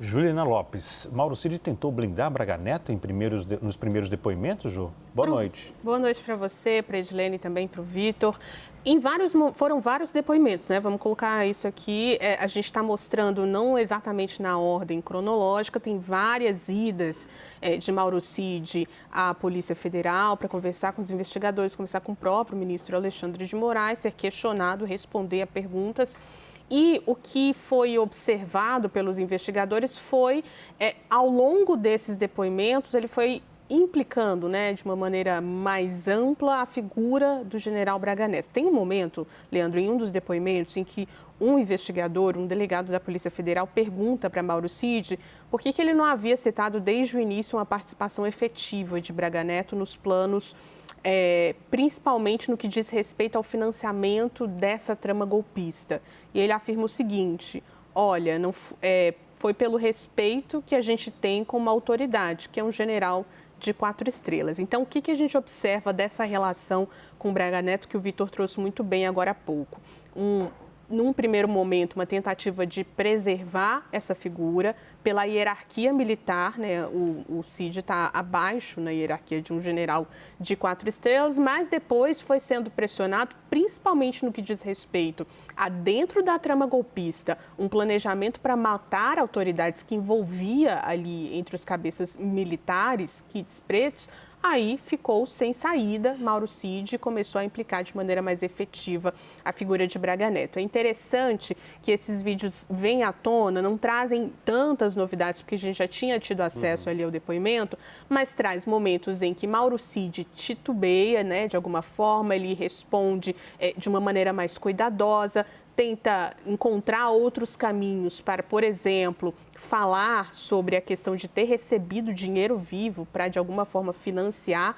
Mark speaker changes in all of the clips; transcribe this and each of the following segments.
Speaker 1: Juliana Lopes, Mauro Cid tentou blindar Braga Neto nos primeiros depoimentos, Ju? Boa noite.
Speaker 2: Boa noite para você, para a Edilene e também para o Vitor. Foram vários depoimentos, né? Vamos colocar isso aqui. A gente está mostrando não exatamente na ordem cronológica, tem várias idas de Mauro Cid à Polícia Federal para conversar com os investigadores, conversar com o próprio ministro Alexandre de Moraes, ser questionado, responder a perguntas. E o que foi observado pelos investigadores foi, ao longo desses depoimentos, ele foi implicando, né, de uma maneira mais ampla a figura do general Braga Neto. Tem um momento, Leandro, em um dos depoimentos, em que um investigador, um delegado da Polícia Federal, pergunta para Mauro Cid por que ele não havia citado desde o início uma participação efetiva de Braga Neto nos planos, principalmente no que diz respeito ao financiamento dessa trama golpista. E ele afirma o seguinte: olha, não, foi pelo respeito que a gente tem com uma autoridade, que é um general de 4 estrelas. Então, o que a gente observa dessa relação com o Braga Neto, que o Vitor trouxe muito bem agora há pouco? Num primeiro momento, uma tentativa de preservar essa figura pela hierarquia militar, né? O Cid está abaixo na hierarquia de um general de 4 estrelas, mas depois foi sendo pressionado, principalmente no que diz respeito a, dentro da trama golpista, um planejamento para matar autoridades que envolvia ali entre os cabeças militares, kits pretos. Aí ficou sem saída, Mauro Cid começou a implicar de maneira mais efetiva a figura de Braga Neto. É interessante que esses vídeos vêm à tona, não trazem tantas novidades, porque a gente já tinha tido acesso ali ao depoimento, mas traz momentos em que Mauro Cid titubeia, né, de alguma forma, ele responde de uma maneira mais cuidadosa, tenta encontrar outros caminhos para, por exemplo, falar sobre a questão de ter recebido dinheiro vivo para, de alguma forma, financiar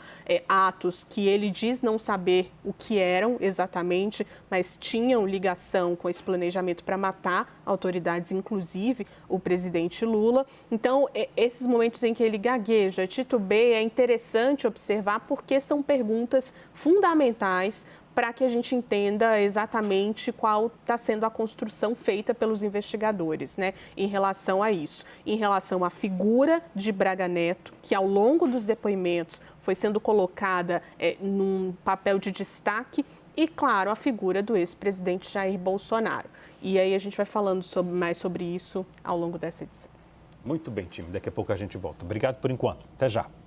Speaker 2: atos que ele diz não saber o que eram exatamente, mas tinham ligação com esse planejamento para matar autoridades, inclusive o presidente Lula. Então, esses momentos em que ele gagueja, titubeia, é interessante observar porque são perguntas fundamentais para que a gente entenda exatamente qual está sendo a construção feita pelos investigadores, né, em relação a isso. Em relação à figura de Braga Neto, que ao longo dos depoimentos foi sendo colocada num papel de destaque, e, claro, a figura do ex-presidente Jair Bolsonaro. E aí a gente vai falando mais sobre isso ao longo dessa edição.
Speaker 1: Muito bem, time. Daqui a pouco a gente volta. Obrigado por enquanto. Até já.